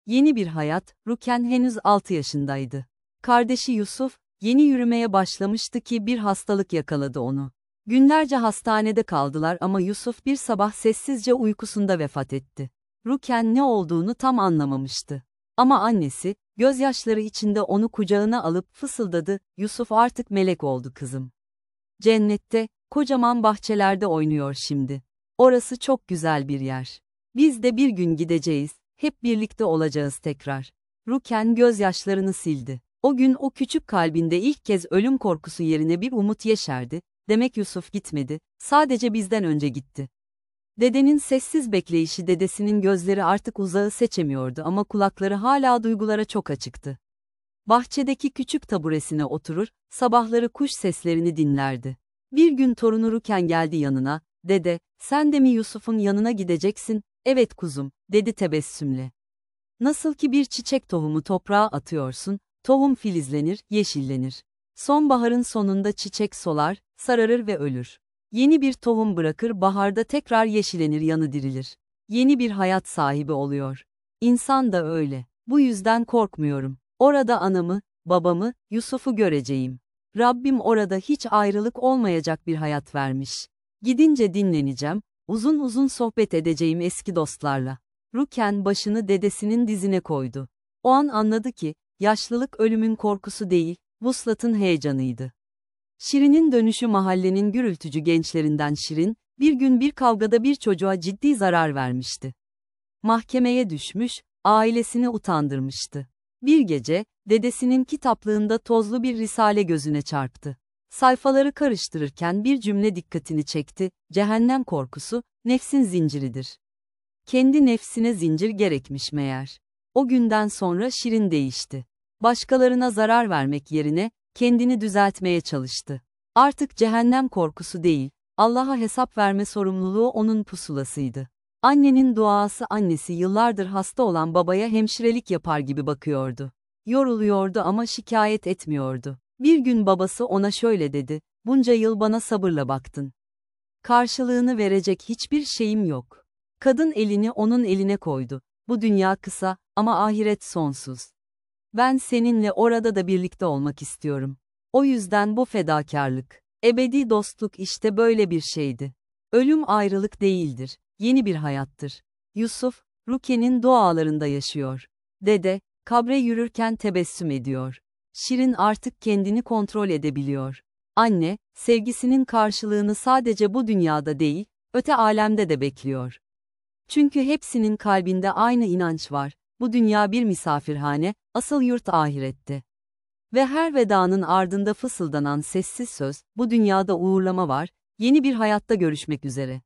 Yeni bir hayat, Ruken henüz 6 yaşındaydı. Kardeşi Yusuf, yeni yürümeye başlamıştı ki bir hastalık yakaladı onu. Günlerce hastanede kaldılar ama Yusuf bir sabah sessizce uykusunda vefat etti. Ruken ne olduğunu tam anlamamıştı. Ama annesi, gözyaşları içinde onu kucağına alıp fısıldadı, "Yusuf artık melek oldu kızım. Cennette, kocaman bahçelerde oynuyor şimdi. Orası çok güzel bir yer. Biz de bir gün gideceğiz, hep birlikte olacağız tekrar." Ruken gözyaşlarını sildi. O gün o küçük kalbinde ilk kez ölüm korkusu yerine bir umut yeşerdi. Demek Yusuf gitmedi, sadece bizden önce gitti. Dedenin sessiz bekleyişi, dedesinin gözleri artık uzağı seçemiyordu ama kulakları hala duygulara çok açıktı. Bahçedeki küçük taburesine oturur, sabahları kuş seslerini dinlerdi. Bir gün torunu Ruken geldi yanına, "Dede, sen de mi Yusuf'un yanına gideceksin?" "Evet kuzum," dedi tebessümle. "Nasıl ki bir çiçek tohumu toprağa atıyorsun, tohum filizlenir, yeşillenir. Sonbaharın sonunda çiçek solar, sararır ve ölür. Yeni bir tohum bırakır, baharda tekrar yeşillenir, yanı dirilir. Yeni bir hayat sahibi oluyor. İnsan da öyle. Bu yüzden korkmuyorum. Orada anamı, babamı, Yusuf'u göreceğim. Rabbim orada hiç ayrılık olmayacak bir hayat vermiş. Gidince dinleneceğim, uzun uzun sohbet edeceğim eski dostlarla." Ruken başını dedesinin dizine koydu. O an anladı ki, yaşlılık ölümün korkusu değil, vuslatın heyecanıydı. Şirin'in dönüşü mahallenin gürültücü gençlerinden Şirin, bir gün bir kavgada bir çocuğa ciddi zarar vermişti. Mahkemeye düşmüş, ailesini utandırmıştı. Bir gece, dedesinin kitaplığında tozlu bir risale gözüne çarptı. Sayfaları karıştırırken bir cümle dikkatini çekti, "Cehennem korkusu, nefsin zinciridir." Kendi nefsine zincir gerekmiş meğer. O günden sonra Şirin değişti. Başkalarına zarar vermek yerine, kendini düzeltmeye çalıştı. Artık cehennem korkusu değil, Allah'a hesap verme sorumluluğu onun pusulasıydı. Annenin duası, annesi yıllardır hasta olan babaya hemşirelik yapar gibi bakıyordu. Yoruluyordu ama şikayet etmiyordu. Bir gün babası ona şöyle dedi, "Bunca yıl bana sabırla baktın. Karşılığını verecek hiçbir şeyim yok." Kadın elini onun eline koydu. "Bu dünya kısa ama ahiret sonsuz. Ben seninle orada da birlikte olmak istiyorum. O yüzden bu fedakarlık, ebedi dostluk işte böyle bir şeydi. Ölüm ayrılık değildir, yeni bir hayattır." Yusuf, Rukiye'nin dualarında yaşıyor. Dede, kabre yürürken tebessüm ediyor. Şirin artık kendini kontrol edebiliyor. Anne, sevgisinin karşılığını sadece bu dünyada değil, öte alemde de bekliyor. Çünkü hepsinin kalbinde aynı inanç var. Bu dünya bir misafirhane, asıl yurt ahirette. Ve her vedanın ardında fısıldanan sessiz söz, bu dünyada uğurlama var, yeni bir hayatta görüşmek üzere.